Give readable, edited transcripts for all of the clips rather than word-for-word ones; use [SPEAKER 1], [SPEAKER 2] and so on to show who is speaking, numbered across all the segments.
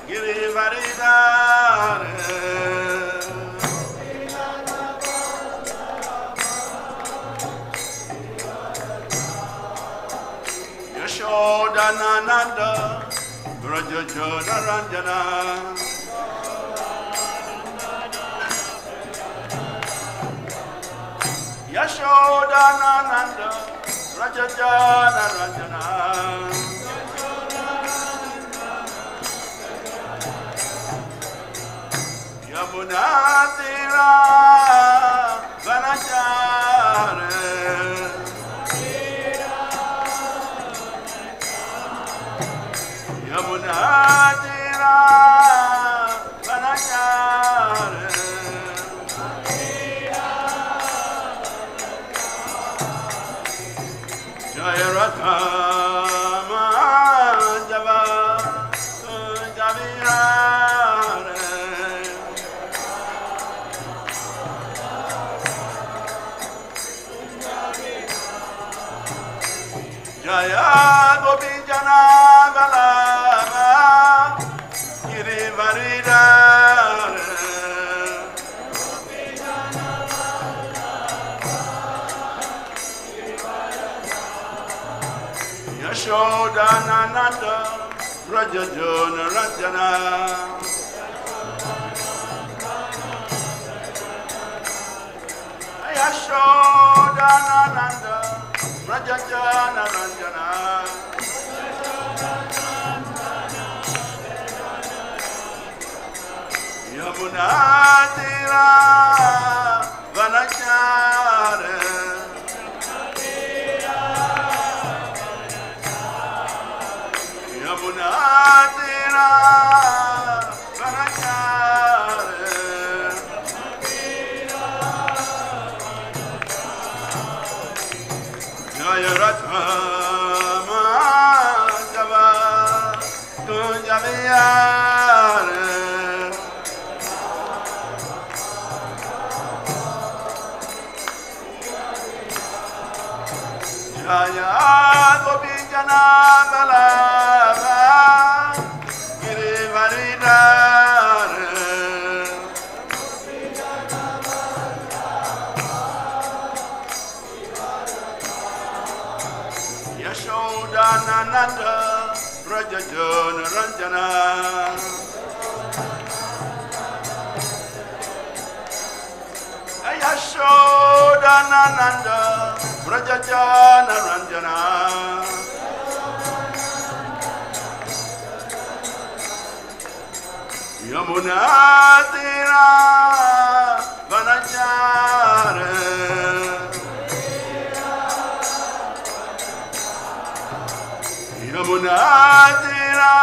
[SPEAKER 1] Girivaridhare Yashodanananda Rajajana Ranjana Yashodanananda Rajajana Ranjana Yamunatira Vanachare Yamunatira Vanachare Jaya Radha Java Javirare Jaya Gopi Jana Valava Girivaridhare Yashodanananda Rajajana Ranjana Yashodanananda Rajajana Ranjana Yamunatira Vanachare Yamunatira Vanachare Jaya Radha Java Tunjaviyare Jaya Gopi Jana Valava Girivaridhare Yashodanananda Rajajana Ranjana Yashodanananda Rajajana Ranjana Yamunatira Vanachare Yamunatira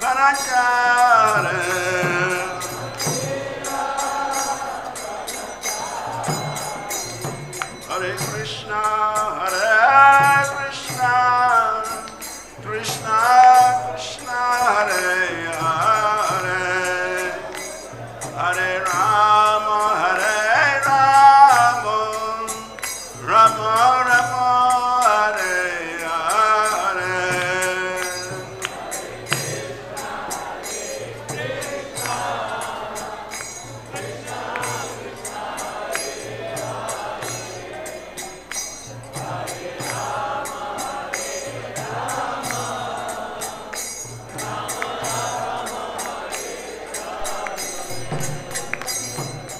[SPEAKER 1] Vanachare Hare Krishna, Krishna Krishna, Hare Hare, Hare Rama, Rama Rama, Hare Hare.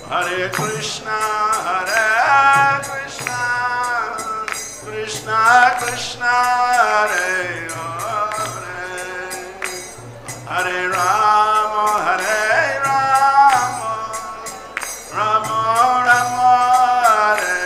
[SPEAKER 1] Hare Krishna, Krishna Krishna, Hare Hare, Hare Rama, Rama Rama, Hare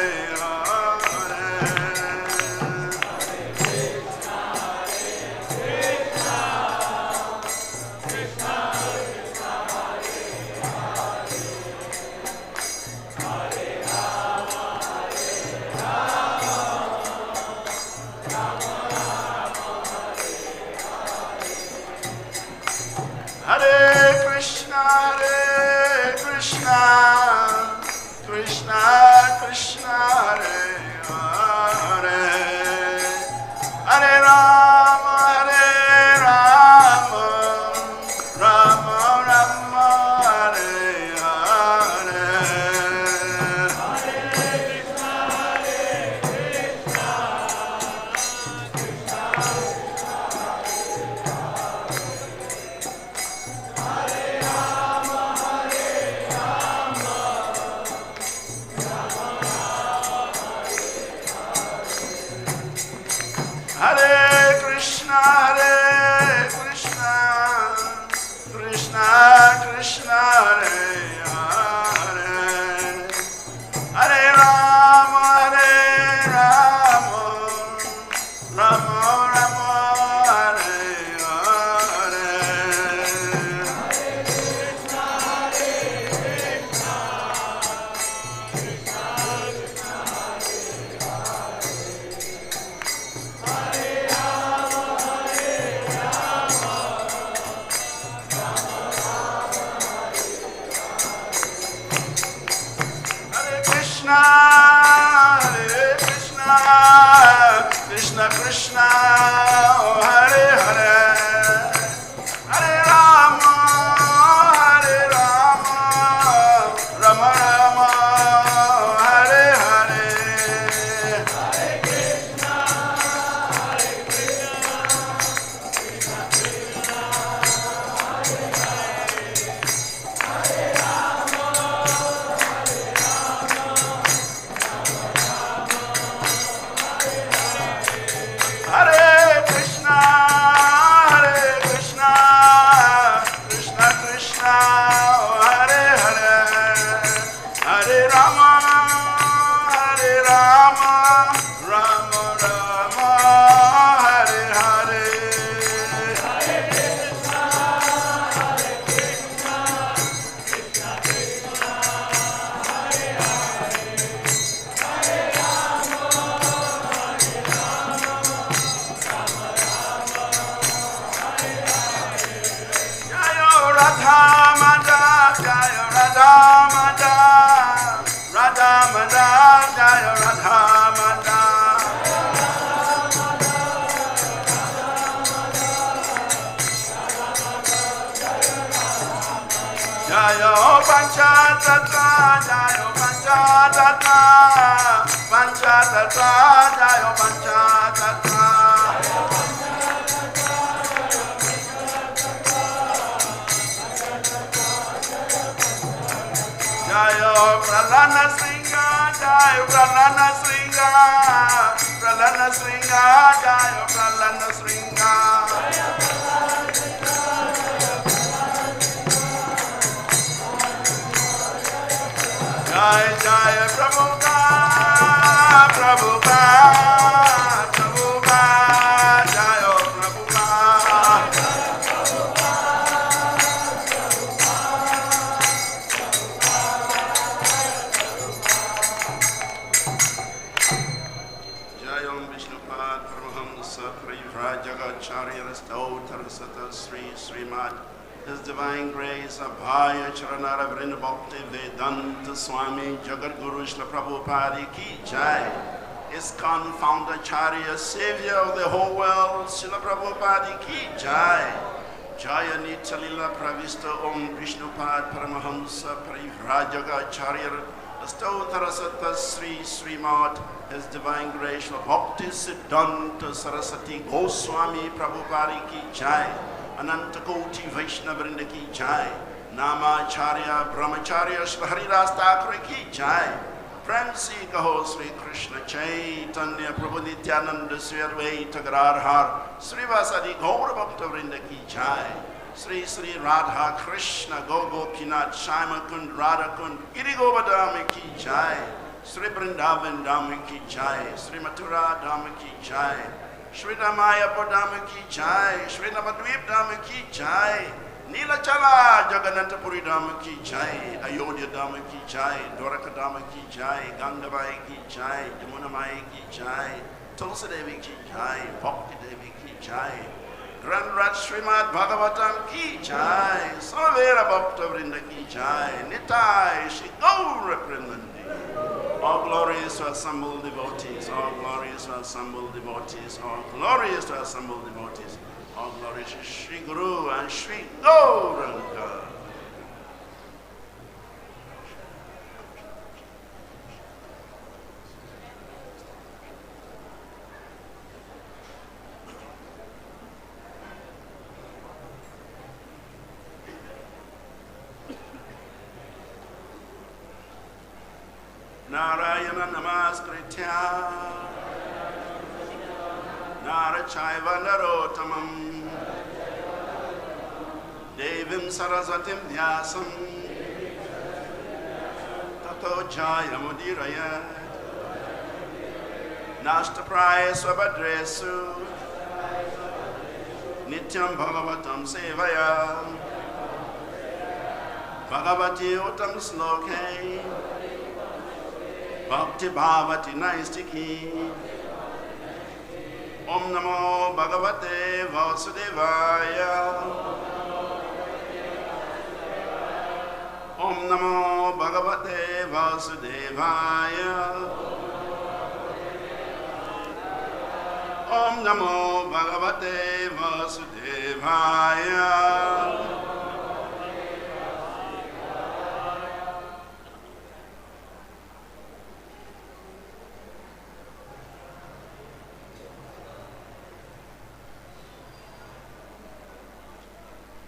[SPEAKER 1] Krishna Krishna, Hare Hare, Hare Rama, Radhamada, Jaya Radhamada, Radhamada, Jaya Radhamada. Jaya Panchatatra, Jaya Panchatatra, Panchatatra, Jaya Panchatatra. Jaya Pralana Sringa, Jaya Pralana Sringa, Pralana Sringa, Jaya Pralana Sringa. Jaya Jaya Prabhupada, Prabhupada, Prabhupada, Jaya Prabhupada. Jayam Vishnupad Paramahamsa Parivrajagaracharya Stautar Sata Srimad His Divine Grace Abhaya Charanara Vrinda Bhakti Vedanta Swami Jagat Guru Shla Prabhupada Ki Jai. ISKCON Founder Charya Savior of the whole world Srila Prabhupada Ki Jai. Jaya Nitalila Pravista Om Vishnupad Paramahamsa Parivrajagaracharya Stautar Sata Srimad His Divine Grace Bhakti Siddhanta Saraswati Goswami Prabhupada Ki Jai. Ananta Koti Vaishnavrinda Ki Jai. Namacharya Brahmacharya Shri Haridas Thakur Ki Jai. Prem Si Kaho Sri Krishna Chaitanya Prabhu Nityananda Sri Advaita Gadadhar Srivasa Di Gaura Bhaktavrinda Ki Jai. Sri Sri Radha Krishna Gopinath Shyamakund Kund Radha Kund Giri Govardhama Ki Jai. Sri Vrindavan Dhama Ki Jai. Sri Mathura Dhama Ki Jai. Shri Ramaya Padama Ki Jai, Shri Navadvip Dhamma Ki Jai, Nilachala Jagannatha Puri Dhamma Ki Jai, Ayodhya Dhamma Ki Jai, Dwaraka Dhamma Ki Jai, Gangabai Ki Jai, Jamunamai Ki Jai, Tulsi Devi Ki Jai, Bhakti Devi Ki Jai, Grand Raj Srimad Bhagavatam Ki Jai, Samavera Bhakta Vrinda Ki Jai, Nitai Shri Gaura Premanandi. All glorious to assembled devotees, all glorious to assembled devotees, all glorious to assembled devotees, all glorious to Shri Guru and Shri Gauranga. Narayana Namaskritya Narachaiva Narottamam Devim Saraswatim Vyasam Tato Jayamudiraya Nashtapraya Swabhadresu Nityam Bhagavatam Sevaya Bhagavati Uttam Sloke Bhakti Bhavati Naistiki Om Namo Bhagavate Vasudevaya Om Namo Bhagavate Vasudevaya Om Namo Bhagavate Vasudevaya.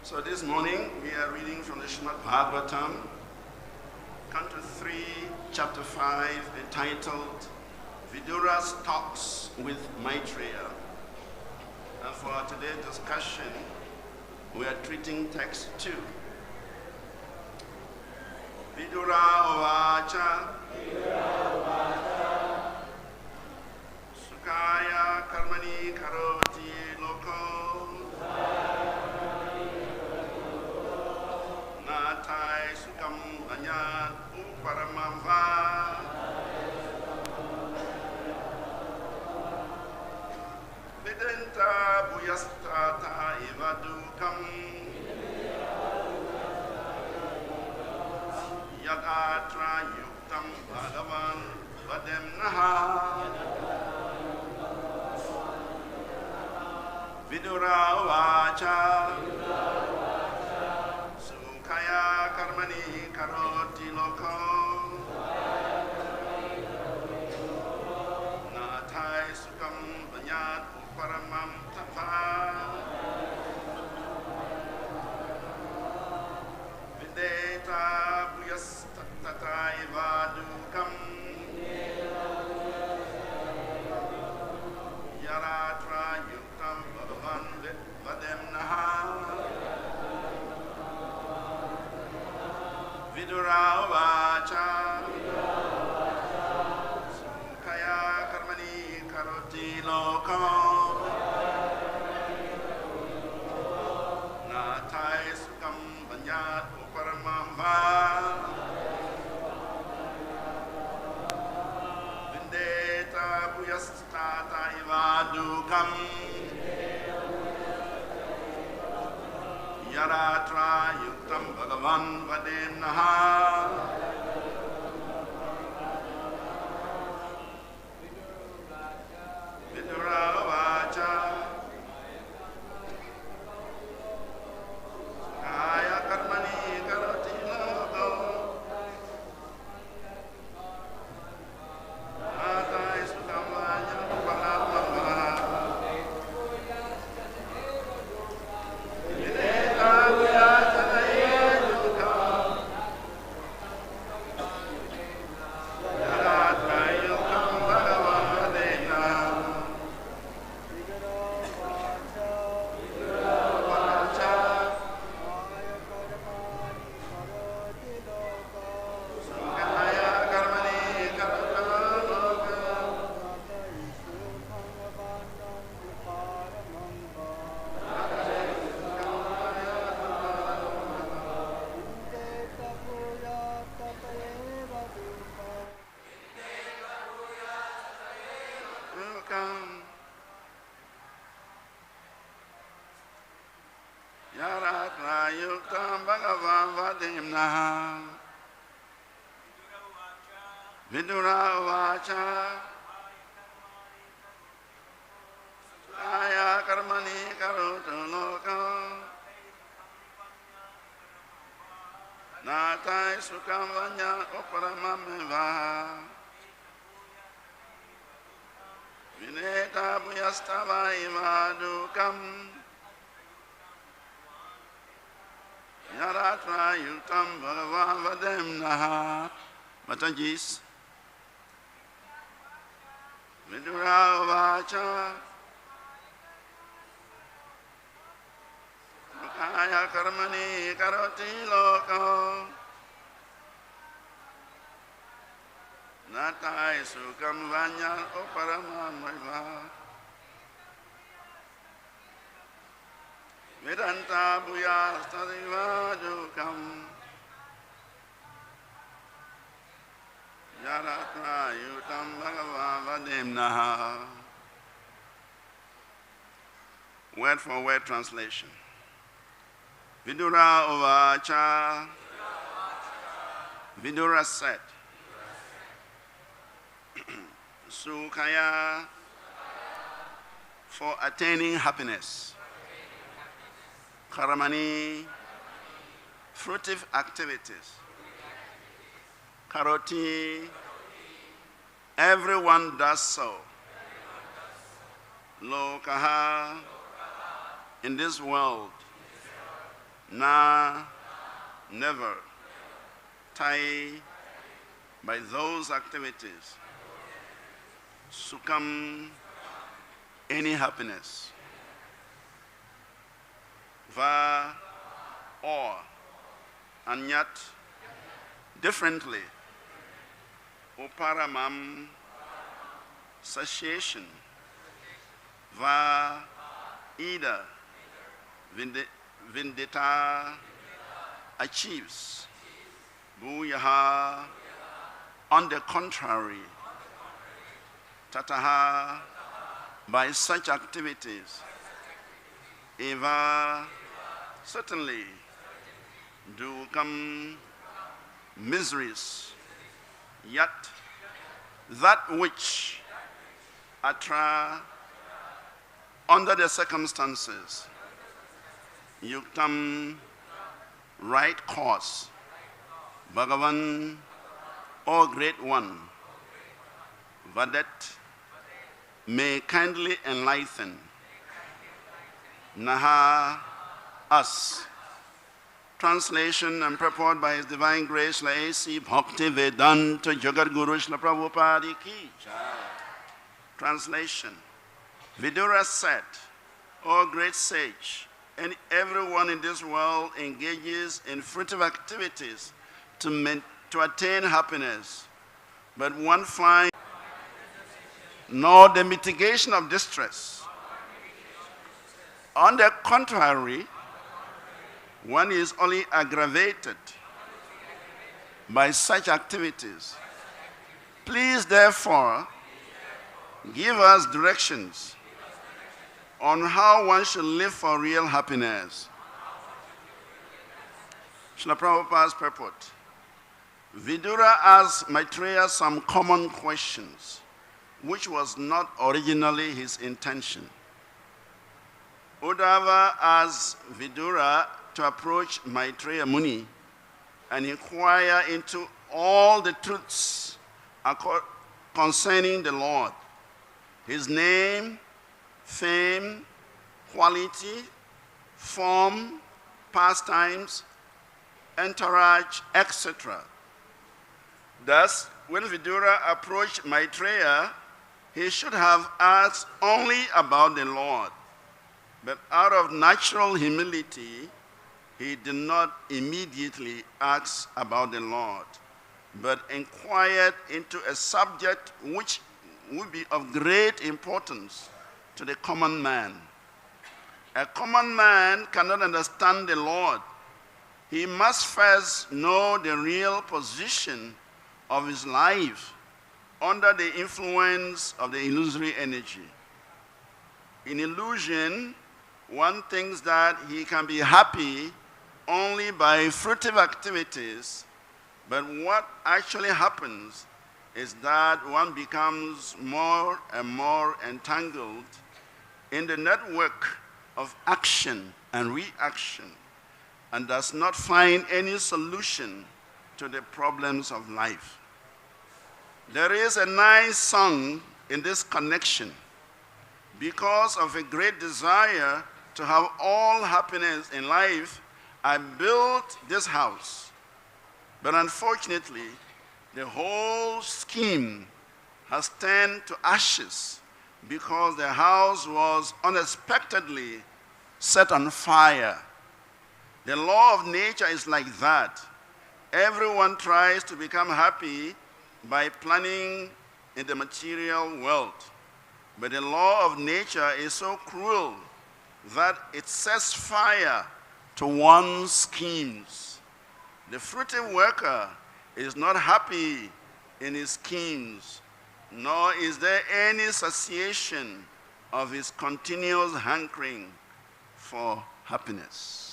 [SPEAKER 1] So this morning we are reading from the Srimad Bhagavatam, Canto 3, Chapter 5, entitled Vidura's Talks with Maitreya. And for today's discussion, we are treating text 2. Vidura uvāca, sukhāya karmāṇi karoti loko. Sukham, anyat, upāramam vindeta, bhūyas, tata, duḥkhaṁ. yat atra yuktaṁ bhagavān vaden Vidura uvāca sukhāya karmāṇi karoti loko taiḥ sukham vānyad-upāramam tata vindeta bhūyas tata duḥkhaṁ atra yuktaṁ bhagavān vaden Vidura uvāca sukhāya karmāṇi karoti loko taiḥ sukham anyat-upāramam vindeta bhūyas tata duḥkhaṁ atra yuktaṁ bhagavān vaden Vidura uvāca sukhāya karmāṇi karoti loko taiḥ sukham vānyad-upāramaṁ vindeta bhūyas atra yuktaṁ bhagavān vaden uvāca sukhāya karmāṇi karoti loko sukham atra yuktaṁ bhagavān vaden Vidura uvāca sukhāya karmāṇi karoti loko taiḥ sukham vānyad-upāramaṁ vindeta bhūyas duḥkhaṁ atra yuktaṁ bhagavān vaden Matajis Vidura uvāca sukhāya karmāṇi karoti loko taiḥ sukham vānyad-upāramam Vidanta bhūyas duḥkhaṁ atra yuktaṁ bhagavān vaden Word for word translation. Vidura uvāca. Vidura said, sukhāya for attaining happiness. Karmāṇi, fruitive activities. Karoti, everyone does so. Lokaḥ, in this world. Never. Taiḥ, by those activities. Sukham, any happiness. Or anyat, differently. Upāramam, satiation. Either. Vindeta, achieves. Bhūyaḥ, on the contrary. Tataḥ, by such activities. Eva, certainly. Duḥkhaṁ, miseries. Yet that which atra, under the circumstances, yuktaṁ, right course, bhagavān, O Great One, vaden, may kindly enlighten, naha, us. Translation and purport by His Divine Grace, A.C. Bhakti Vedanta Jagat Guru Śrīla Prabhupada Ki Jai. Translation. Vidura said, O great sage, and everyone in this world engages in fruitive activities to attain happiness, but one finds nor the mitigation of distress. On the contrary, one is only aggravated by such activities. Please, therefore, give us directions on how one should live for real happiness. Srila Prabhupada's purport. Vidura asked Maitreya some common questions, which was not originally his intention. Uddhava asked Vidura to approach Maitreya Muni and inquire into all the truths concerning the Lord, His name, fame, quality, form, pastimes, entourage, etc. Thus, when Vidura approached Maitreya, he should have asked only about the Lord. But out of natural humility, he did not immediately ask about the Lord, but inquired into a subject which would be of great importance to the common man. A common man cannot understand the Lord. He must first know the real position of his life under the influence of the illusory energy. In illusion, one thinks that he can be happy only by fruitive activities, but what actually happens is that one becomes more and more entangled in the network of action and reaction and does not find any solution to the problems of life. There is a nice song in this connection. Because of a great desire to have all happiness in life, I built this house. But unfortunately, the whole scheme has turned to ashes because the house was unexpectedly set on fire. The law of nature is like that. Everyone tries to become happy by planning in the material world. But the law of nature is so cruel that it sets fire to one's schemes. The fruitive worker is not happy in his schemes, nor is there any satiation of his continuous hankering for happiness.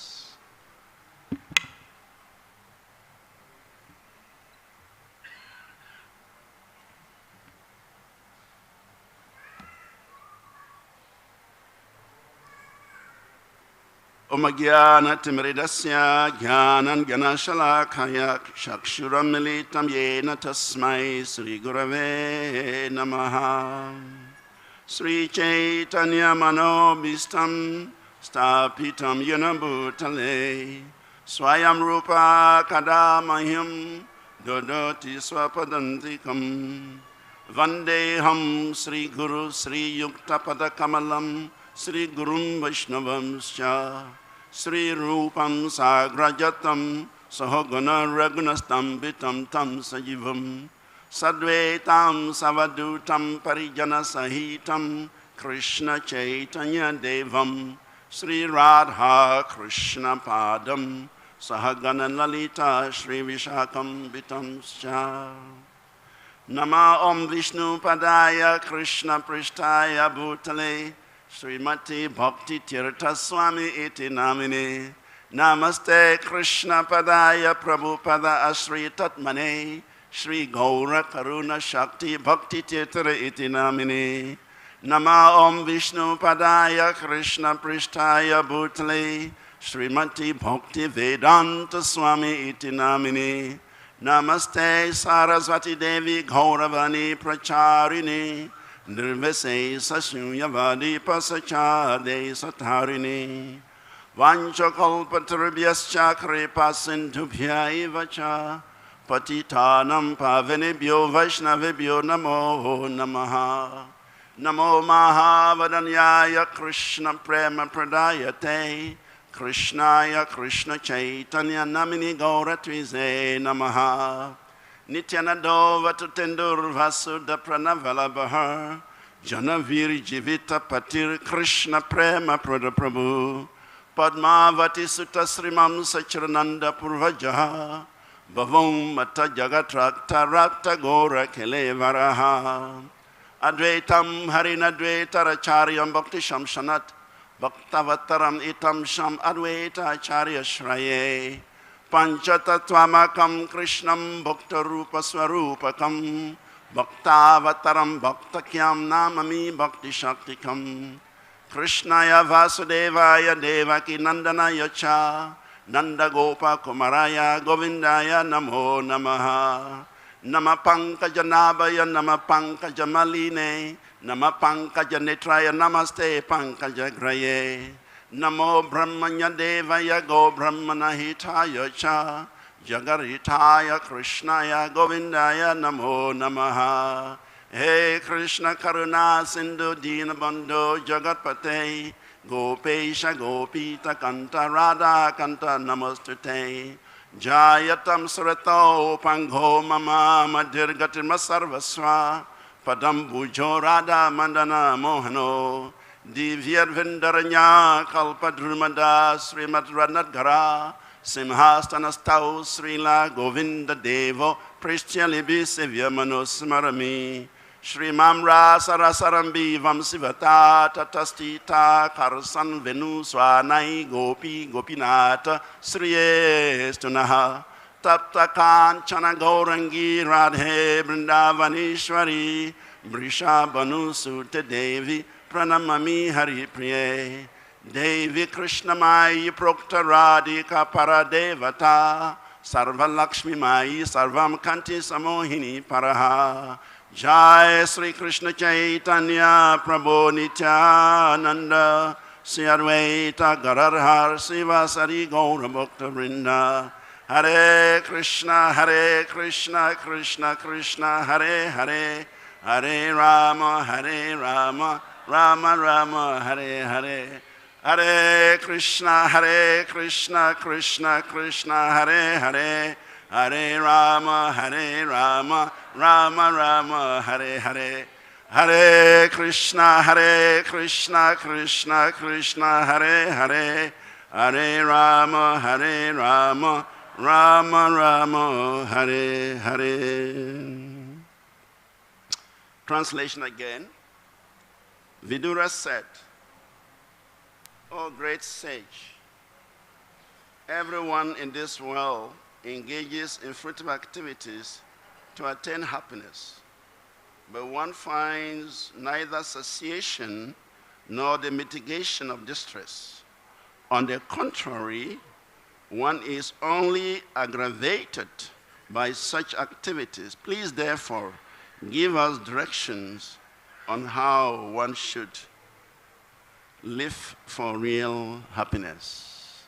[SPEAKER 1] Om Jnana-timirasya Jnanan Ganashalakaya Chakshuram Militam Yena Tasmai Sri Gurave Namaha. Sri Chaitanya Manobhistam Stapitam Yena Bhutale Swayam Rupa Kadamahyam Dodoti Swapadantikam Vandeham Sri Guru Sri Yuktapada Kamalam Sri Gurum Vaishnavamscha Sri Rupam Sagrajatam Sahagana Ragunastam Bitam Tam Sajivam Sadvetam Savadutam Parijana Sahitam Krishna Chaitanya Devam Sri Radha Krishna Padam Sahagana Lalita Sri Vishakam Bitamscha Nama Om Vishnu Padaya Krishna Prishtaya Bhutale Srimati Bhakti Tirtha Swami iti namine Namaste Krishna Padaya Prabhupada Asri Tatmane Shri Gaura Karuna Shakti Bhakti Tirtara Iti Namine Nama Om Vishnu Padaya Krishna Prishtaya Bhutale Srimati Bhakti Vedanta Swami Iti Namine Namaste Saraswati Devi Gauravani Pracharini Nirvase Sashunyavadi Pasachade Satarini Vanchakalpatarabhyascha kripa sindhubhya eva cha patitanam pavanebhyo vaishnavebhyo namo namaha Namo Mahavadanyaya Krishna Prema Pradayate Krishnaya Krishna Chaitanya Namini Gauratvize Namaha Nityanado Vatutendur Vasuda Pranavalabhar Janavir Jivita Patir Krishna Prema Pradaprabhu Padmavati Sutta Srimam Sachirananda Purvajaha Bhavam Mata Jagatrakta Rakta Gora Kelevaraha Advaitam Harinadvaita Racharyam Bhakti Shamshanat Bhaktavataram Itam Sham Advaita Acharya Shraye Panchatattvamakam Krishnam Bhakta Rupa Swarupakam Bhaktavataram Bhaktakyam Namami Bhakti Shaktikam Krishnaya Vasudevaya Devaki Nandanaya Cha Nanda Gopa Kumaraya Govindaya Namo Namaha Nama Pankajanabaya Nama Pankajamaline Nama Pankajanetraya Namaste Pankajagraye Namo Brahmanya Devaya Go Brahmana Hitaya Cha Jagaritaya Krishnaya Govindaya Namo Namaha Hey Krishna Karuna Sindhu Dinabandhu Jagatpate Gopesha Gopita Kanta Radha Kanta Namostute Jayatam Surato Pangho Mama Madirgatima Sarvasva Padam Bujo Radha Mandana Mohano Divyar Vindaranya Kalpadrumada Srimad Ranadgara Simhastanastau Srila Govinda Devo Prishtyalibi Sevya Manusmarami Shrimam Rasa Rasarambi Vamsivata Tatastita Karsan Venu Swanai Gopi Gopinata Sriyestunaha Tapta Kanchana Gaurangi Radhe Vrindavanishwari Brisha Banu Sute Devi Pranamami Hari Priye Devi Krishna Mai Prokta Radhika Paradevata Sarva Lakshmi Mai Sarvam Kanti Samohini Paraha Jai Sri Krishna Chaitanya Prabhu Nityananda Sri Advaita Gadadhar Srivasa Gaura Bhakta Vrinda Hare Krishna Krishna Krishna Hare Hare Hare Rama Rama Rama Hare Hare Hare Krishna Krishna Hare Hare Hare Rama Rama Hare Hare Hare Krishna Krishna Hare Hare Hare Rama Rama Hare Hare. Translation again. Vidura said, O great sage, everyone in this world engages in fruitive activities to attain happiness, but one finds neither satiation nor the mitigation of distress. On the contrary, one is only aggravated by such activities. Please, therefore, give us directions on how one should live for real happiness.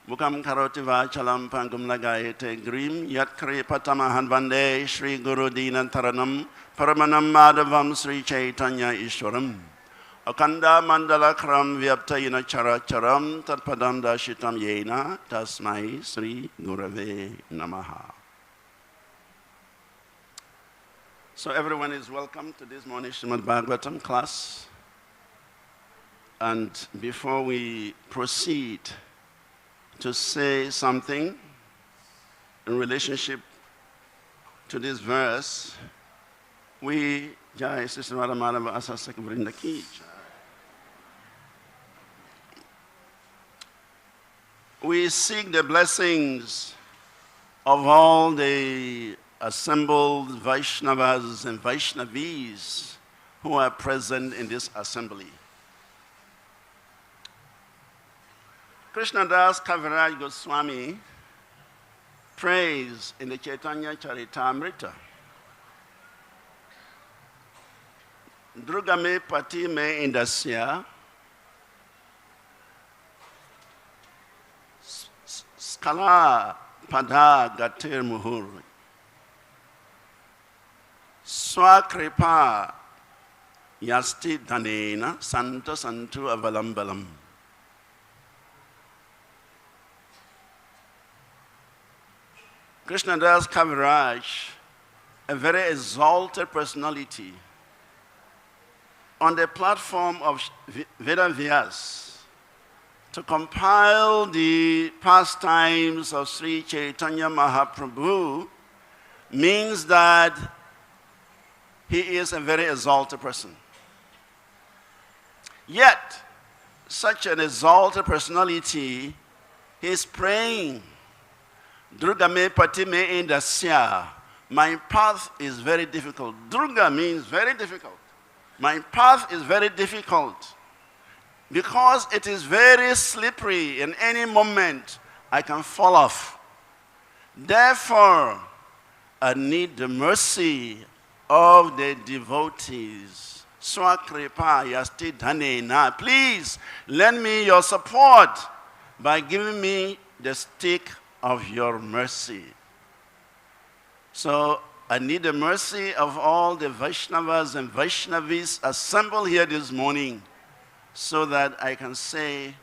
[SPEAKER 1] Bhūkam karoti vāchalam pangum lagayate grim yat kri patamahan vande Shri Guru Dinantaranam Paramanam Madhavam Sri Chaitanya Ishwaram Akanda Mandala Kram Vyaptayina Characharam Tatpadam Dashitam Yena Tasmai Sri Gurave Namaha. So everyone is welcome to this morning's Srimad Bhagavatam class. And before we proceed to say something in relationship to this verse, we Jai Sister Radhamadava Asasak Vrindaki. we seek the blessings of all the assembled Vaishnavas and Vaishnavis who are present in this assembly. Krishnadas Kaviraj Goswami prays in the Chaitanya Charitamrita, Drugame Pati Me Indasya Skala Pada Gatir Muhur Swakripa Yasti Dhanena Santa Santu Avalambalam. Krishnadas Kaviraj, a very exalted personality, on the platform of Vedavyas, to compile the pastimes of Sri Chaitanya Mahaprabhu means that he is a very exalted person. Yet, such an exalted personality, he is praying, Durga me pati me indasya. My path is very difficult. Durga means very difficult. My path is very difficult because it is very slippery. In any moment, I can fall off. Therefore, I need the mercy of the devotees. Swakripa yasti dhanena. Please lend me your support by giving me the stick of your mercy. So I need the mercy of all the Vaishnavas and Vaishnavis assembled here this morning so that I can say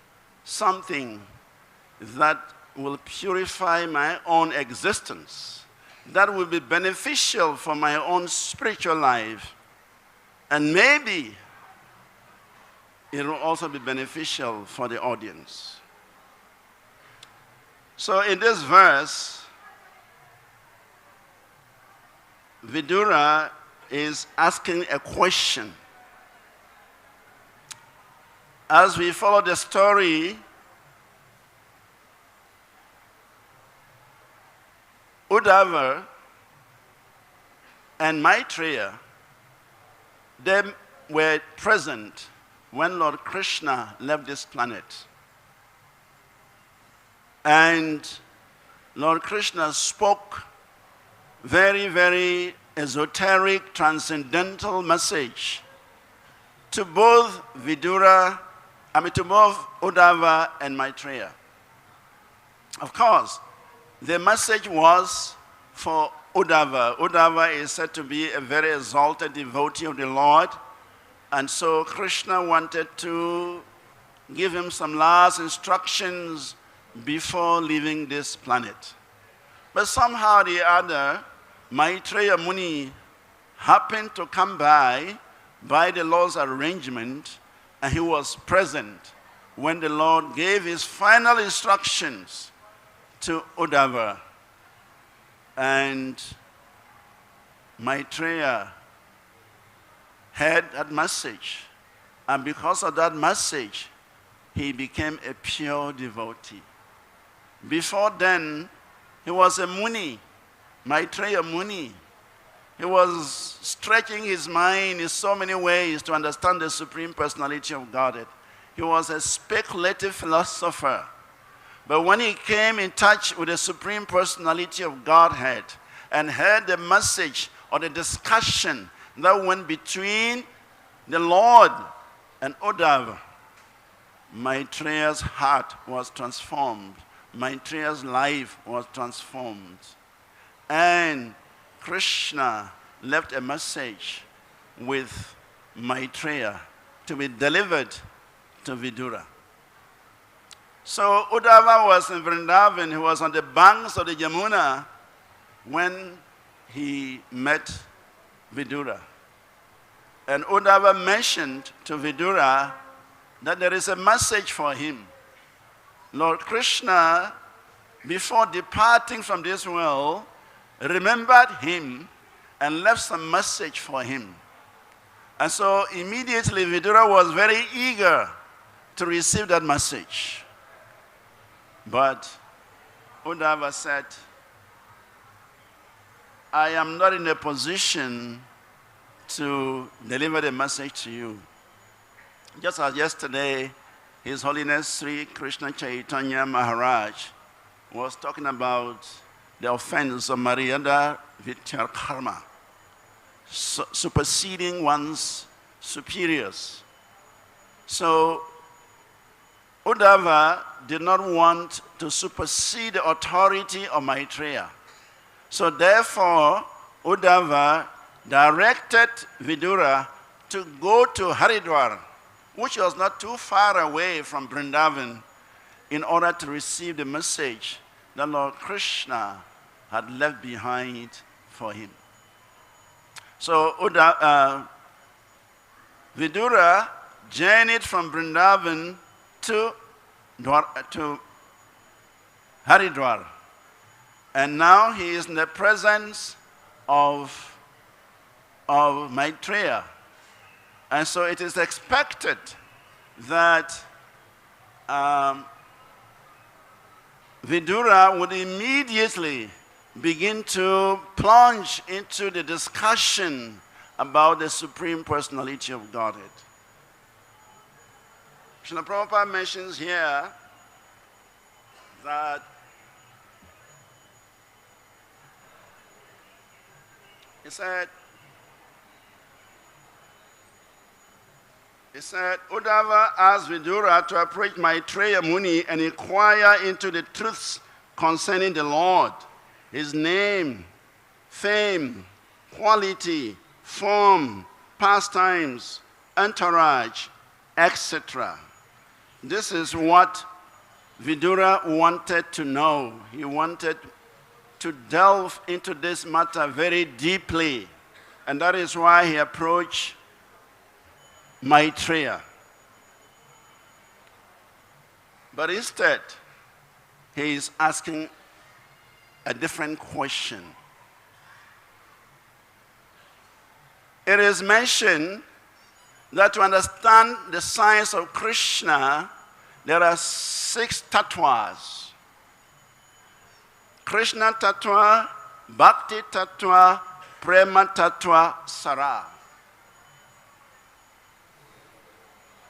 [SPEAKER 1] something that will purify my own existence, that will be beneficial for my own spiritual life, and maybe it will also be beneficial for the audience. So in this verse, Vidura is asking a question. As we follow the story, Uddhava and Maitreya, they were present when Lord Krishna left this planet. And Lord Krishna spoke very, very esoteric, transcendental message to both to both Uddhava and Maitreya. Of course, the message was for Uddhava. Uddhava is said to be a very exalted devotee of the Lord, and so Krishna wanted to give him some last instructions before leaving this planet. But somehow or the other, Maitreya Muni happened to come by the Lord's arrangement, and he was present when the Lord gave his final instructions to Uddhava. And Maitreya heard that message, and because of that message, he became a pure devotee. Before then, he was a Muni, Maitreya Muni. He was stretching his mind in so many ways to understand the Supreme Personality of Godhead. He was a speculative philosopher. But when he came in touch with the Supreme Personality of Godhead and heard the message or the discussion that went between the Lord and Uddhava, Maitreya's heart was transformed. Maitreya's life was transformed. And Krishna left a message with Maitreya to be delivered to Vidura. So Uddhava was in Vrindavan. He was on the banks of the Yamuna when he met Vidura. And Uddhava mentioned to Vidura that there is a message for him. Lord Krishna, before departing from this world, remembered him and left some message for him. And so immediately Vidura was very eager to receive that message. But Uddhava said, I am not in a position to deliver the message to you. Just as yesterday, His Holiness Sri Krishna Chaitanya Maharaj was talking about the offense of Maryada Vityar Karma, superseding one's superiors. So Uddhava did not want to supersede the authority of Maitreya. So therefore, Uddhava directed Vidura to go to Haridwar, which was not too far away from Vrindavan, in order to receive the message that Lord Krishna had left behind for him. So Vidura journeyed from Vrindavan to Haridwar. And now he is in the presence of Maitreya. And so it is expected that Vidura would immediately begin to plunge into the discussion about the Supreme Personality of Godhead. Srila Prabhupada mentions here that he said, Uddhava asked Vidura to approach Maitreya Muni and inquire into the truths concerning the Lord, His name, fame, quality, form, pastimes, entourage, etc. This is what Vidura wanted to know. He wanted to delve into this matter very deeply. And that is why he approached Maitreya. But instead, he is asking a different question. It is mentioned that to understand the science of Krishna, there are 6 tattvas. Krishna tattva, bhakti tattva, prema tattva, sara.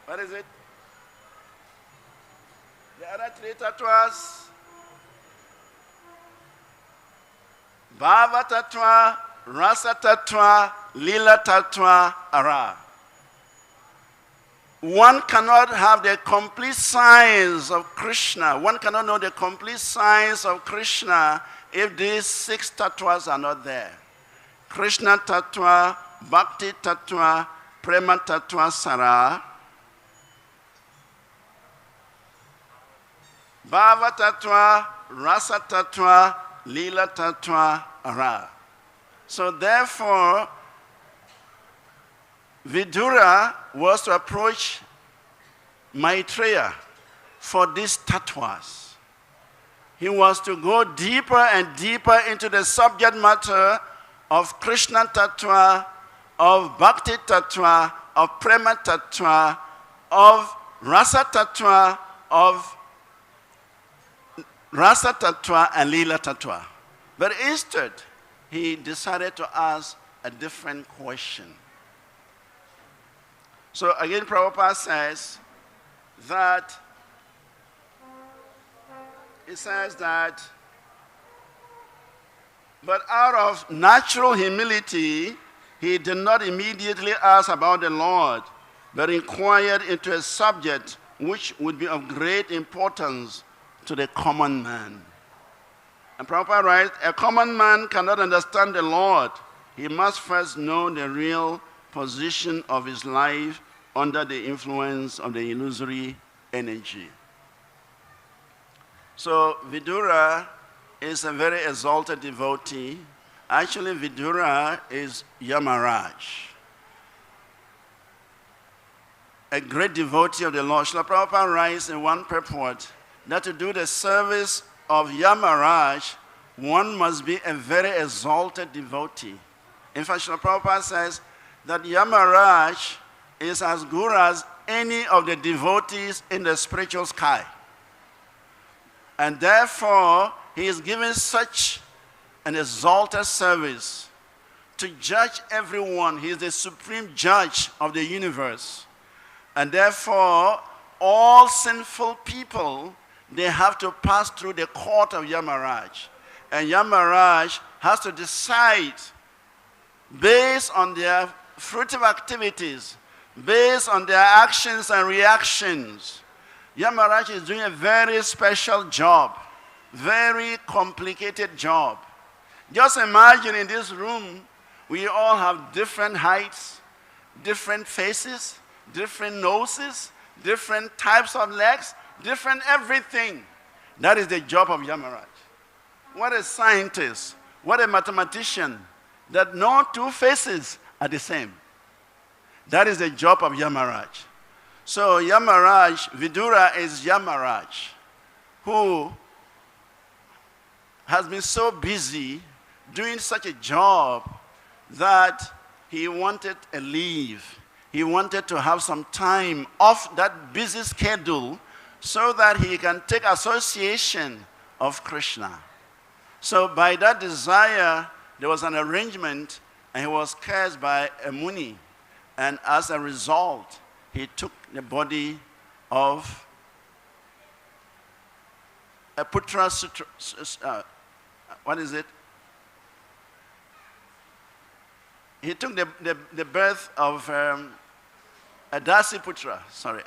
[SPEAKER 1] What is it? The other 3 tattvas: bhava tattva, rasa tattva, lila tattva, ara. One cannot have the complete science of Krishna. One cannot know the complete science of Krishna if these 6 tattvas are not there. Krishna tattva, bhakti tattva, prema tattva, sara. Bhava tattva, rasa tattva, lila tattva, ara. So therefore, Vidura was to approach Maitreya for these tattvas. He was to go deeper and deeper into the subject matter of Krishna tattva, of bhakti tattva, of prema tattva, of rasa tattva, of rasa tattva and lila tattva. But instead, he decided to ask a different question. So again, Prabhupada says that, but out of natural humility, he did not immediately ask about the Lord, but inquired into a subject which would be of great importance to the common man. And Prabhupada writes, a common man cannot understand the Lord. He must first know the real position of his life under the influence of the illusory energy. So Vidura is a very exalted devotee. Actually, Vidura is Yamaraj, a great devotee of the Lord. Srila Prabhupada writes in one purport that to do the service of Yamaraj, one must be a very exalted devotee. In fact, Srila Prabhupada says that Yamaraj is as good as any of the devotees in the spiritual sky. And therefore, he is given such an exalted service to judge everyone. He is the supreme judge of the universe. And therefore, all sinful people, they have to pass through the court of Yamaraj. And Yamaraj has to decide based on their fruitive activities, based on their actions and reactions. Yamaraj is doing a very special job, very complicated job. Just imagine in this room, we all have different heights, different faces, different noses, different types of legs, different everything. That is the job of Yamaraj. What a scientist, what a mathematician, that no two faces are the same. That is the job of Yamaraj. So Yamaraj, Vidura is Yamaraj, who has been so busy doing such a job that he wanted a leave. He wanted to have some time off that busy schedule so that he can take association of Krishna. So by that desire, there was an arrangement, and he was cursed by a Muni. And as a result, he took the body of a putra, what is it? He took the birth of a Dasiputra,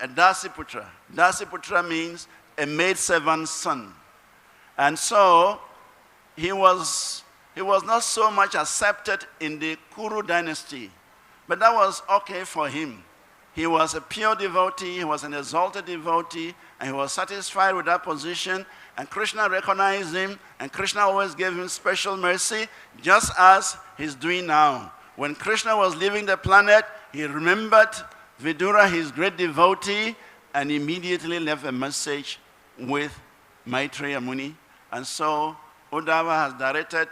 [SPEAKER 1] a Dasiputra. Dasiputra means a maidservant's son. And so he was not so much accepted in the Kuru dynasty, but that was okay for him. He was a pure devotee, he was an exalted devotee, and he was satisfied with that position, and Krishna recognized him, and Krishna always gave him special mercy, just as he's doing now. When Krishna was leaving the planet, he remembered Vidura, his great devotee, and immediately left a message with Maitreya Muni. And so Uddhava has directed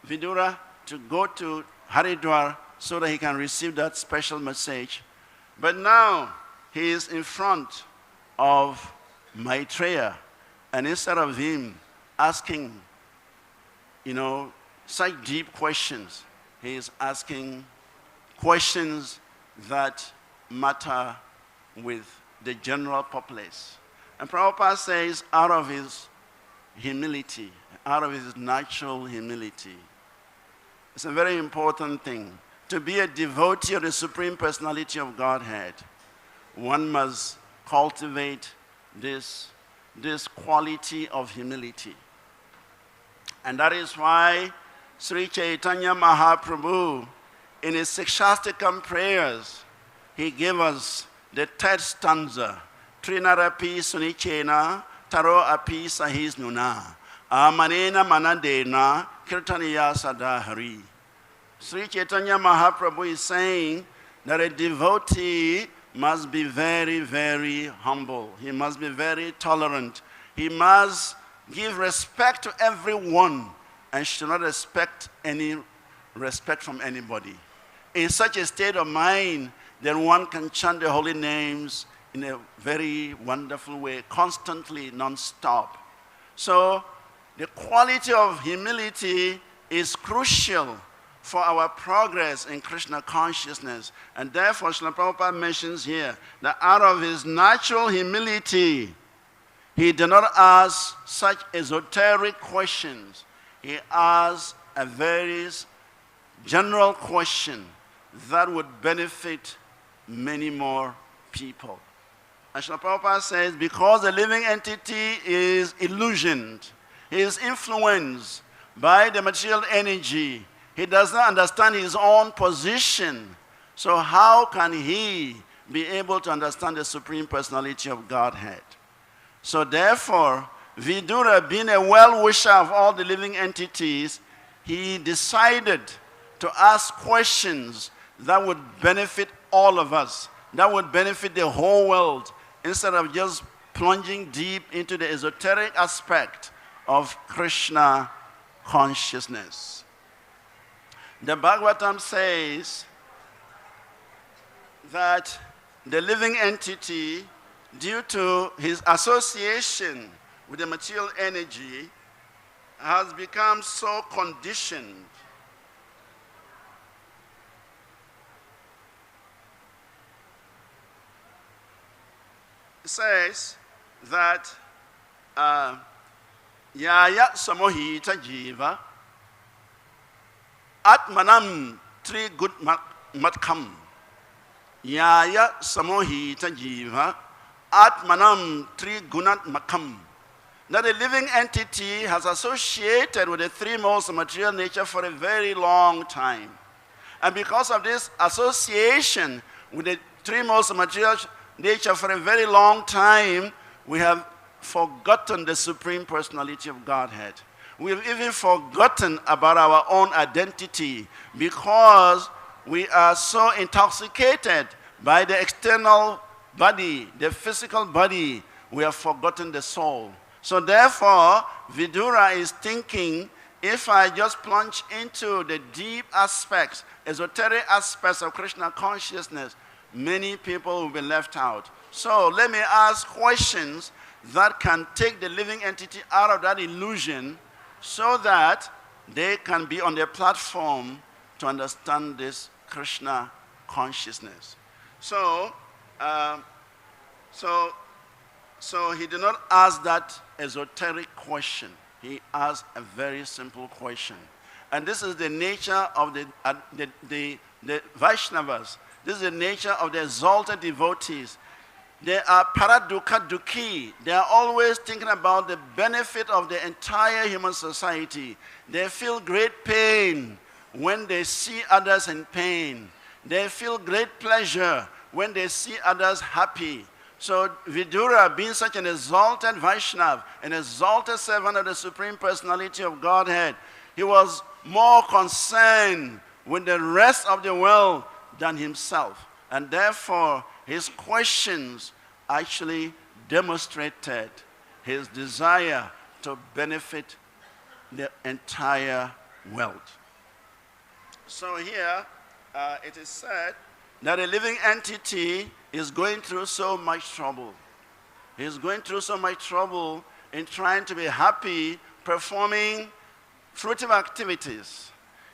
[SPEAKER 1] Vidura to go to Haridwar so that he can receive that special message. But now he is in front of Maitreya, and instead of him asking, such deep questions, he is asking questions that matter with the general populace. And Prabhupada says, out of his humility, out of his natural humility, it's a very important thing. To be a devotee of the Supreme Personality of Godhead, one must cultivate this quality of humility. And that is why Sri Chaitanya Mahaprabhu, in his Sikshastikam prayers, he gave us the third stanza, Trinarapi Sunichena, Taro Api Sahiz Nuna, Amanena Manadena, Kirtaniya Sadahari. Sri Chaitanya Mahaprabhu is saying that a devotee must be very, very humble. He must be very tolerant. He must give respect to everyone and should not expect any respect from anybody. In such a state of mind, then one can chant the holy names in a very wonderful way, constantly, non-stop. So the quality of humility is crucial for our progress in Krishna consciousness. And therefore, Srila Prabhupada mentions here that out of his natural humility, he did not ask such esoteric questions. He asked a very general question that would benefit many more people. And Srila Prabhupada says, because the living entity is illusioned, he is influenced by the material energy, he does not understand his own position. So how can he be able to understand the Supreme Personality of Godhead? So therefore, Vidura, being a well-wisher of all the living entities, he decided to ask questions that would benefit all of us, that would benefit the whole world, instead of just plunging deep into the esoteric aspect of Krishna consciousness. The Bhagavatam says that the living entity, due to his association with the material energy has become so conditioned it says that yaya samohita jiva atmanam tri good matkam yaya samohita jiva atmanam tri gunat makam. That a living entity has associated with the three modes of material nature for a very long time. And because of this association with the three modes of material nature for a very long time, we have forgotten the Supreme Personality of Godhead. We've even forgotten about our own identity because we are so intoxicated by the external body, the physical body, we have forgotten the soul. So therefore, Vidura is thinking, if I just plunge into the deep aspects, esoteric aspects of Krishna consciousness, many people will be left out. So let me ask questions that can take the living entity out of that illusion so that they can be on the platform to understand this Krishna consciousness. So he did not ask that esoteric question. He asked a very simple question. And this is the nature of the Vaishnavas. This is the nature of the exalted devotees. They are paradukha dukhi. They are always thinking about the benefit of the entire human society. They feel great pain when they see others in pain. They feel great pleasure when they see others happy. So Vidura, being such an exalted Vaishnava, an exalted servant of the Supreme Personality of Godhead, he was more concerned with the rest of the world than himself. And therefore, his questions actually demonstrated his desire to benefit the entire world. So here, it is said that a living entity is going through so much trouble. He's going through so much trouble in trying to be happy, performing fruitive activities.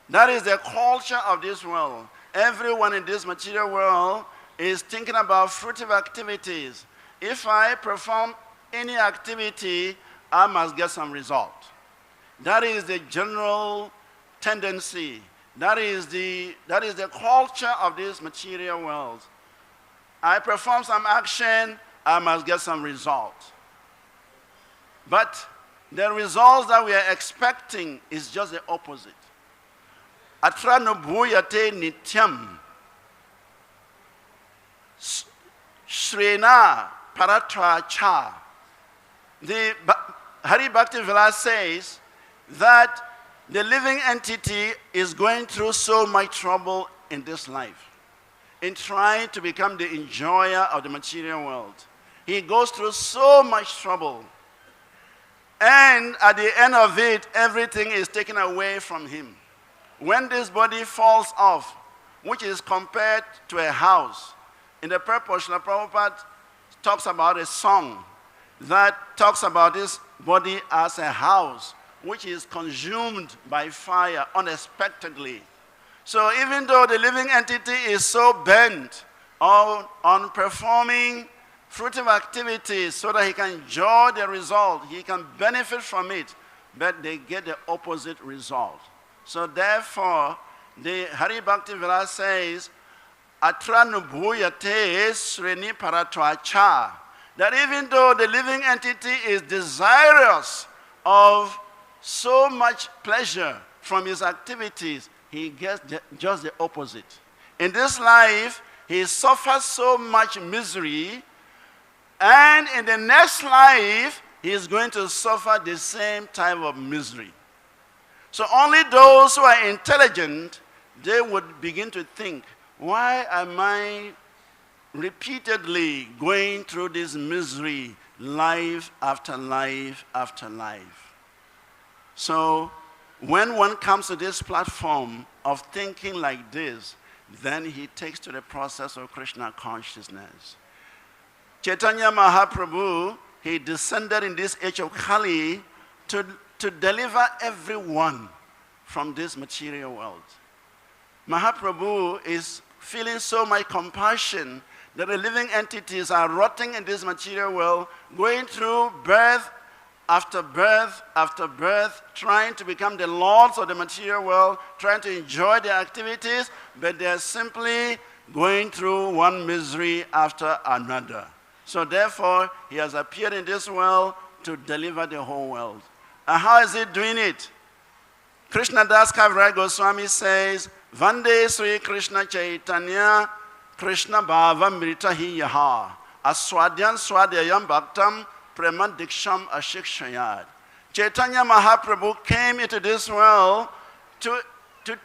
[SPEAKER 1] That is the culture of this world. Everyone in this material world is thinking about fruitive activities. If I perform any activity, I must get some result. That is the general tendency. That is the culture of this material world. I perform some action, I must get some result. But the results that we are expecting is just the opposite. Atra no bhūyate nityam. Shrena paratra cha. The Hari Bhakti Vilas says that the living entity is going through so much trouble in this life, in trying to become the enjoyer of the material world. He goes through so much trouble. And at the end of it, everything is taken away from him. When this body falls off, which is compared to a house, in the purpose, Prabhupada talks about a song that talks about this body as a house, which is consumed by fire unexpectedly. So even though the living entity is so bent on performing fruitive activities so that he can enjoy the result, he can benefit from it, but they get the opposite result. So therefore, the Hari Bhakti Vilas says, atra nu bhūyate sreni paratva cha, that even though the living entity is desirous of so much pleasure from his activities, he gets just the opposite. In this life, he suffers so much misery, and in the next life, he is going to suffer the same type of misery. So only those who are intelligent, they would begin to think, why am I repeatedly going through this misery, life after life after life? So when one comes to this platform of thinking like this, then he takes to the process of Krishna consciousness. Chaitanya Mahaprabhu, he descended in this age of Kali to deliver everyone from this material world. Mahaprabhu is feeling so much compassion that the living entities are rotting in this material world, going through birth after birth after birth, trying to become the lords of the material world, trying to enjoy their activities, but they're simply going through one misery after another. So therefore, he has appeared in this world to deliver the whole world. And how is he doing it? Krishna Das Kaviraj Goswami says, Vande Sri Krishna Chaitanya Krishna Bhava Mritahi Yaha Aswadyan Swadhyayam Bhaktam Preman Diksham Ashikshayad. Chaitanya Mahaprabhu came into this world to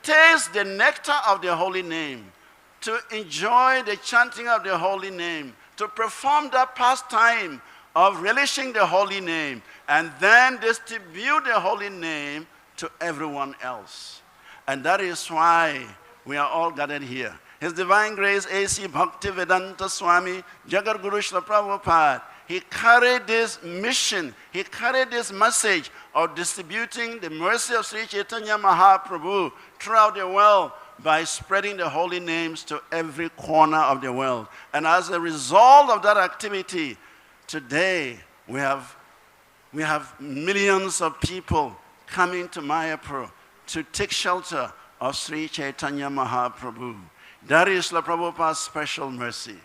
[SPEAKER 1] taste the nectar of the holy name, to enjoy the chanting of the holy name, to perform that pastime of relishing the holy name, and then distribute the holy name to everyone else. And that is why we are all gathered here. His Divine Grace A.C. Bhaktivedanta Swami, Jagat Guru Srila Prabhupada, he carried this mission, he carried this message of distributing the mercy of Sri Chaitanya Mahaprabhu throughout the world by spreading the holy names to every corner of the world. And as a result of that activity, today we have millions of people coming to Mayapur to take shelter of Sri Chaitanya Mahaprabhu. That is Srila Prabhupada's special mercy.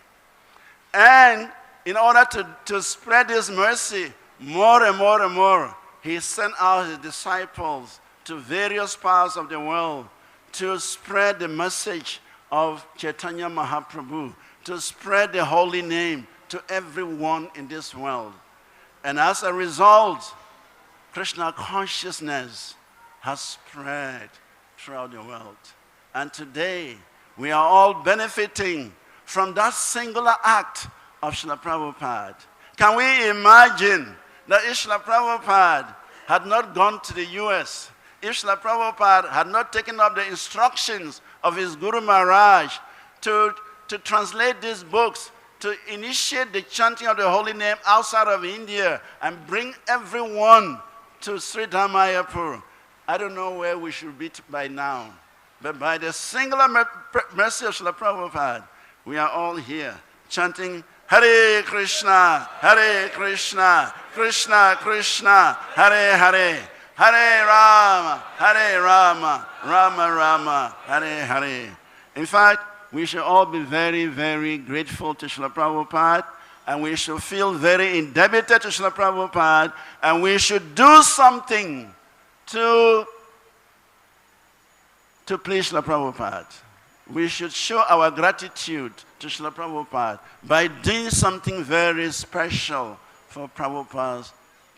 [SPEAKER 1] And in order to spread this mercy more and more and more, he sent out his disciples to various parts of the world to spread the message of Chaitanya Mahaprabhu, to spread the holy name to everyone in this world. And as a result, Krishna consciousness has spread throughout the world. And today, we are all benefiting from that singular act of Srila Prabhupada. Can we imagine that if Srila Prabhupada had not gone to the US, if Srila Prabhupada had not taken up the instructions of his Guru Maharaj to translate these books, to initiate the chanting of the holy name outside of India and bring everyone to Sri Mayapur, I don't know where we should be by now. But by the singular mercy of Srila Prabhupada, we are all here chanting Hare Krishna, Krishna Krishna, Hare Hare, Hare Rama, Rama Rama, Hare Hare. In fact, we should all be very, very grateful to Srila Prabhupada, and we should feel very indebted to Srila Prabhupada, and we should do something to please Srila Prabhupada. We should show our gratitude to Srila Prabhupada by doing something very special for Prabhupada's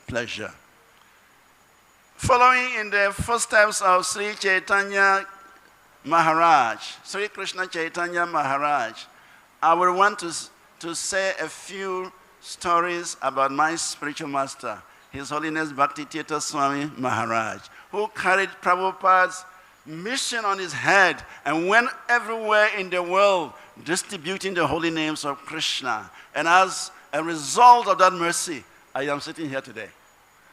[SPEAKER 1] pleasure. Following in the footsteps of Sri Chaitanya Maharaj, Sri Krishna Chaitanya Maharaj, I would want to say a few stories about my spiritual master, His Holiness Bhakti-tirtha Swami Maharaj, who carried Prabhupada's mission on his head and went everywhere in the world distributing the holy names of Krishna. And as a result of that mercy, I am sitting here today.